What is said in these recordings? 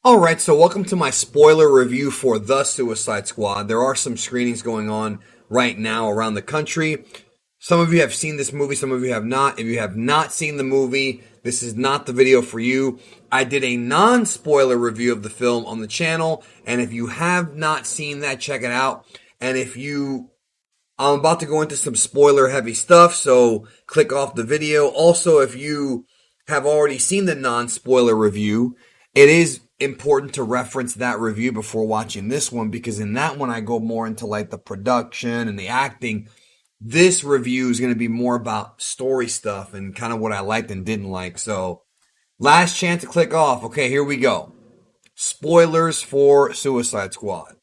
Alright, so welcome to my spoiler review for The Suicide Squad. There are some screenings going on right now around the country. Some of you have seen this movie, some of you have not. If you have not seen the movie, this is not the video for you. I did a non-spoiler review of the film on the channel, and if you have not seen that, check it out. And I'm about to go into some spoiler heavy stuff, so click off the video. Also, if you have already seen the non-spoiler review, it is important to reference that review before watching this one, because in that one I go more into like the production and the acting. This review is going to be more about story stuff and kind of what I liked and didn't like. So, last chance to click off. Okay, here we go. Spoilers for Suicide Squad.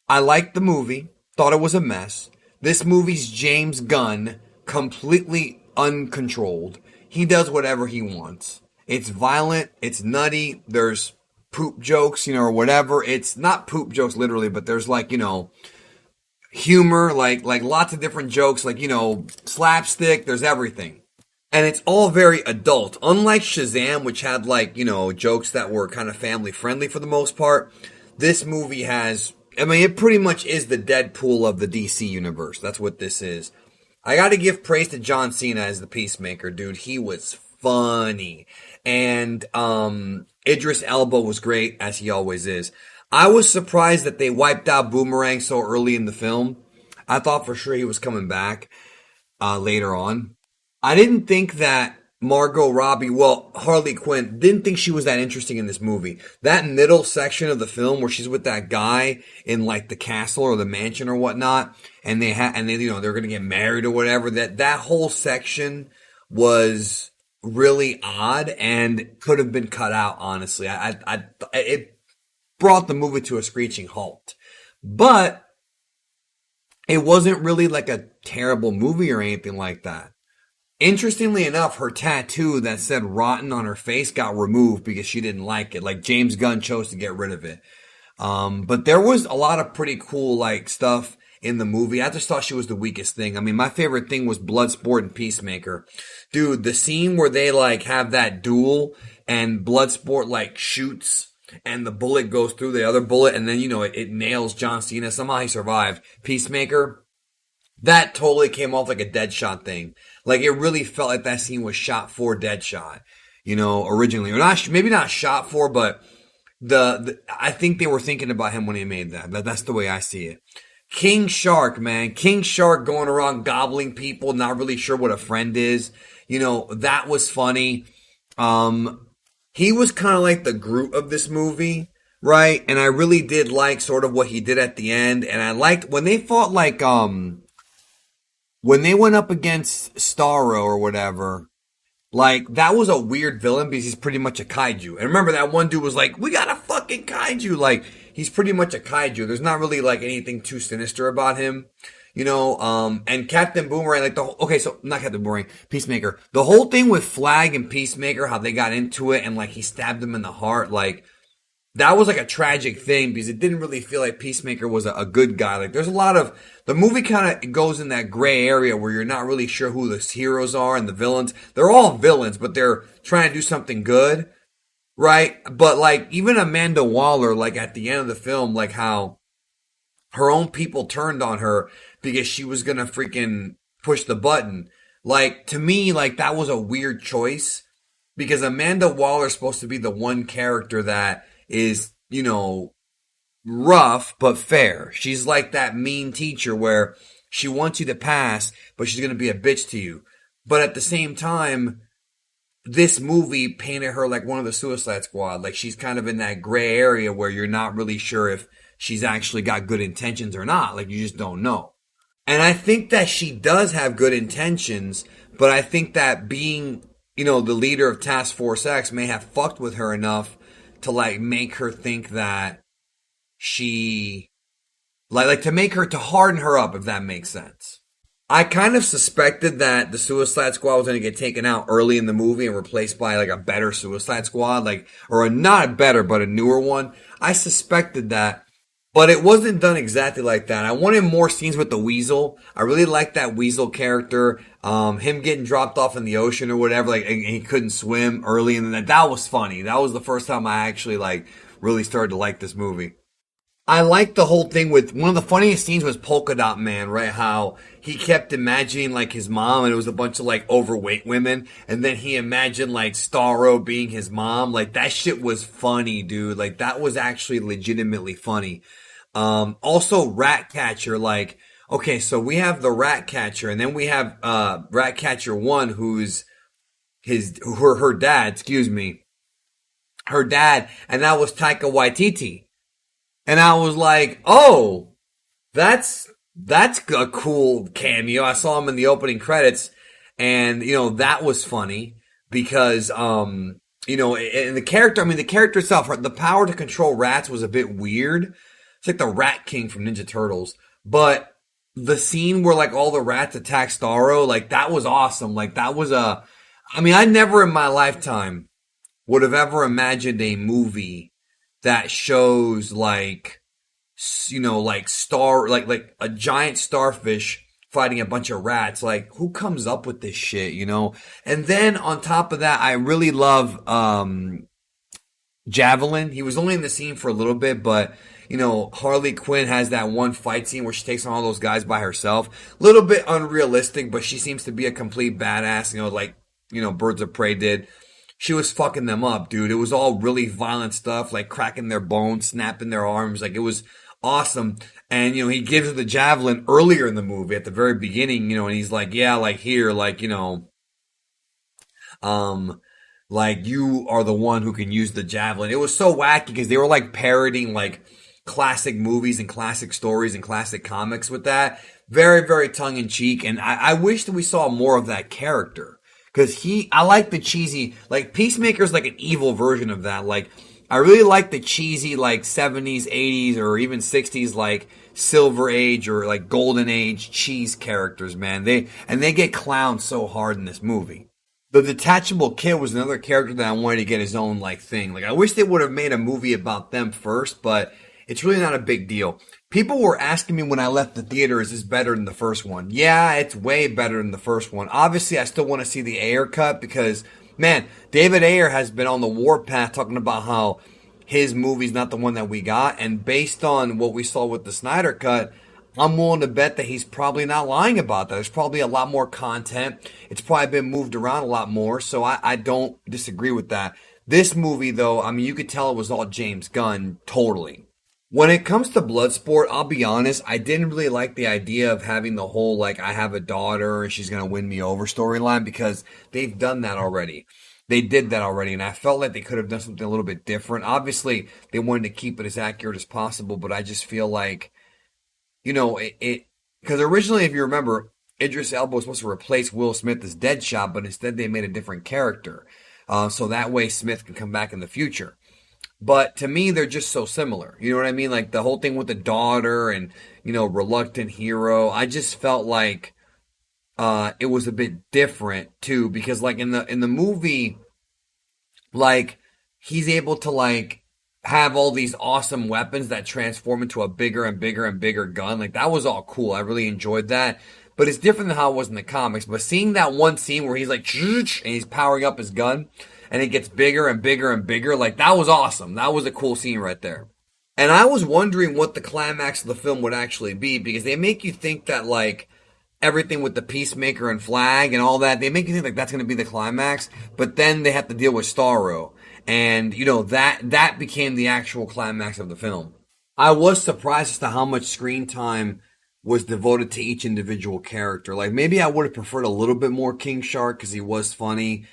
I liked the movie, thought it was a mess. This movie's James Gunn, completely uncontrolled. He does whatever he wants. It's violent, it's nutty, there's poop jokes, or whatever. It's not poop jokes literally, but there's humor, like lots of different jokes, slapstick, there's everything. And it's all very adult. Unlike Shazam, which had jokes that were kind of family friendly for the most part, this movie has, it pretty much is the Deadpool of the DC universe. That's what this is. I gotta give praise to John Cena as the Peacemaker, dude. He was funny. And Idris Elba was great, as he always is. I was surprised that they wiped out Boomerang so early in the film. I thought for sure he was coming back later on. I didn't think that Margot Robbie, Harley Quinn, didn't think she was that interesting in this movie. That middle section of the film where she's with that guy in the castle or the mansion or whatnot, and they're gonna get married or whatever. That whole section was really odd and could have been cut out, honestly. It brought the movie to a screeching halt. But it wasn't really like a terrible movie or anything like that. Interestingly enough, her tattoo that said rotten on her face got removed because she didn't like it. James Gunn chose to get rid of it. But there was a lot of pretty cool stuff in the movie. I just thought she was the weakest thing. My favorite thing was Bloodsport and Peacemaker. Dude, the scene where they have that duel and Bloodsport shoots and the bullet goes through the other bullet and then it nails John Cena. Somehow he survived. Peacemaker, that totally came off like a Deadshot thing. It really felt like that scene was shot for Deadshot, originally. Or not, maybe not shot for, but I think they were thinking about him when they made that. That's the way I see it. King Shark, man. King Shark going around gobbling people, not really sure what a friend is. That was funny. He was kind of like the Groot of this movie, right? And I really did like sort of what he did at the end. And I liked when they fought when they went up against Starro or whatever, that was a weird villain because he's pretty much a kaiju. And remember that one dude was like, we got a fucking kaiju. He's pretty much a kaiju. There's not really anything too sinister about him. And Captain Boomerang, not Captain Boomerang, Peacemaker. The whole thing with Flag and Peacemaker, how they got into it and he stabbed him in the heart, that was a tragic thing because it didn't really feel like Peacemaker was a good guy. There's a lot of, the movie kind of goes in that gray area where you're not really sure who the heroes are and the villains. They're all villains, but they're trying to do something good, right? But even Amanda Waller, at the end of the film, how her own people turned on her because she was gonna freaking push the button. To me, that was a weird choice because Amanda Waller's supposed to be the one character that is, rough but fair. She's like that mean teacher where she wants you to pass, but she's gonna be a bitch to you. But at the same time, this movie painted her like one of the Suicide Squad. She's kind of in that gray area where you're not really sure if she's actually got good intentions or not. You just don't know. And I think that she does have good intentions, but I think that being, the leader of Task Force X may have fucked with her enough to make her think that she, to make her, to harden her up, if that makes sense. I kind of suspected that the Suicide Squad was going to get taken out early in the movie and replaced by a better Suicide Squad, not a better, but a newer one. I suspected that, but it wasn't done exactly like that. I wanted more scenes with the Weasel. I really liked that Weasel character. Him getting dropped off in the ocean or whatever, and he couldn't swim early, and that was funny. That was the first time I actually really started to like this movie. I like the whole thing with one of the funniest scenes was Polka Dot Man, right? How he kept imagining like his mom and it was a bunch of like overweight women. And then he imagined like Starro being his mom. Like that shit was funny, dude. Like that was actually legitimately funny. Also Ratcatcher, like, okay, so we have the Ratcatcher and then we have, Ratcatcher 1 who's her dad, excuse me, her dad. And that was Taika Waititi. And I was like, oh, that's a cool cameo. I saw him in the opening credits, and that was funny because and the character. I mean, the character itself, the power to control rats was a bit weird. It's like the Rat King from Ninja Turtles, but the scene where like all the rats attack Starro, like that was awesome. Like that was I mean, I never in my lifetime would have ever imagined a movie that shows like like like a giant starfish fighting a bunch of rats. Like who comes up with this shit? And then on top of that, I really love Javelin. He was only in the scene for a little bit, but Harley Quinn has that one fight scene where she takes on all those guys by herself. A little bit unrealistic, but she seems to be a complete badass, like Birds of Prey did. She was fucking them up, dude. It was all really violent stuff, like cracking their bones, snapping their arms. Like it was awesome. And, he gives her the javelin earlier in the movie at the very beginning, and he's like, yeah, like here, like, like you are the one who can use the javelin. It was so wacky because they were like parodying like classic movies and classic stories and classic comics with that. Very, very tongue in cheek. And I wish that we saw more of that character. Cause I like the cheesy, like Peacemaker's like an evil version of that. Like, I really like the cheesy, like 70s, 80s, or even 60s, like Silver Age or like Golden Age cheese characters, man. They get clowned so hard in this movie. The Detachable Kid was another character that I wanted to get his own like thing. Like I wish they would have made a movie about them first, but it's really not a big deal. People were asking me when I left the theater, is this better than the first one? Yeah, it's way better than the first one. Obviously, I still want to see the Ayer cut because, man, David Ayer has been on the warpath talking about how his movie's not the one that we got. And based on what we saw with the Snyder cut, I'm willing to bet that he's probably not lying about that. There's probably a lot more content. It's probably been moved around a lot more. So I don't disagree with that. This movie, though, I mean, you could tell it was all James Gunn, totally. When it comes to Bloodsport, I'll be honest, I didn't really like the idea of having the whole, like, I have a daughter and she's going to win me over storyline because they've done that already. They did that already, and I felt like they could have done something a little bit different. Obviously, they wanted to keep it as accurate as possible, but I just feel like, because originally, if you remember, Idris Elba was supposed to replace Will Smith as Deadshot, but instead they made a different character. So that way Smith can come back in the future. But to me, they're just so similar. You know what I mean? Like the whole thing with the daughter and, reluctant hero. I just felt like, it was a bit different too, because like in the movie, like he's able to like have all these awesome weapons that transform into a bigger and bigger and bigger gun. Like that was all cool. I really enjoyed that. But it's different than how it was in the comics. But seeing that one scene where he's like, and he's powering up his gun, and it gets bigger and bigger and bigger. Like, that was awesome. That was a cool scene right there. And I was wondering what the climax of the film would actually be, because they make you think that, like, everything with the Peacemaker and Flag and all that, they make you think like that's going to be the climax, but then they have to deal with Starro. And, that became the actual climax of the film. I was surprised as to how much screen time was devoted to each individual character. Like, maybe I would have preferred a little bit more King Shark because he was funny.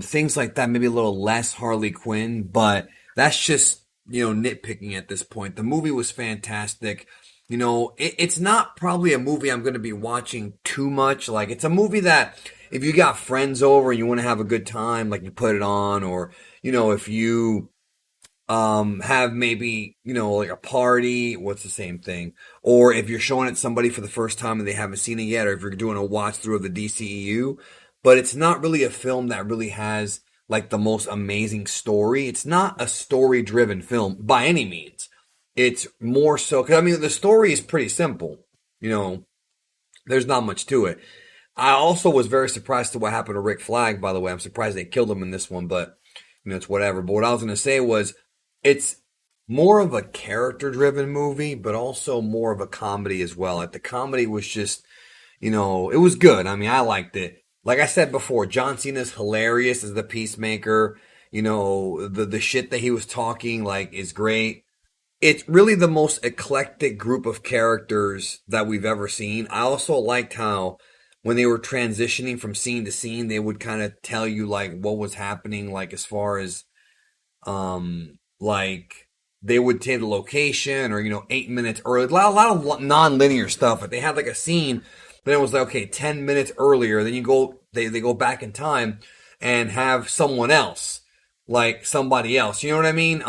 Things like that, maybe a little less Harley Quinn, but that's just, nitpicking at this point. The movie was fantastic. It's not probably a movie I'm going to be watching too much. Like, it's a movie that if you got friends over and you want to have a good time, like you put it on, or, if you, have maybe, like a party, what's the same thing? Or if you're showing it to somebody for the first time and they haven't seen it yet, or if you're doing a watch through of the DCEU, but it's not really a film that really has like the most amazing story. It's not a story-driven film by any means. It's more so, because I mean, the story is pretty simple. There's not much to it. I also was very surprised to what happened to Rick Flag, by the way. I'm surprised they killed him in this one, but, it's whatever. But what I was going to say was, it's more of a character driven movie, but also more of a comedy as well. Like the comedy was just, it was good. I mean, I liked it. Like I said before, John Cena's hilarious as the Peacemaker. The shit that he was talking like is great. It's really the most eclectic group of characters that we've ever seen. I also liked how when they were transitioning from scene to scene, they would kind of tell you like what was happening, like as far as like they would take the location or 8 minutes early. A lot of non-linear stuff. But they had like a scene, then it was like okay, 10 minutes earlier. Then they go back in time and have someone else, like somebody else. You know what I mean?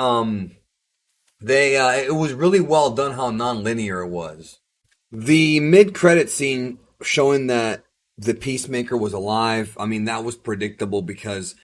They it was really well done how non-linear it was. The mid-credit scene showing that the Peacemaker was alive. I mean, that was predictable because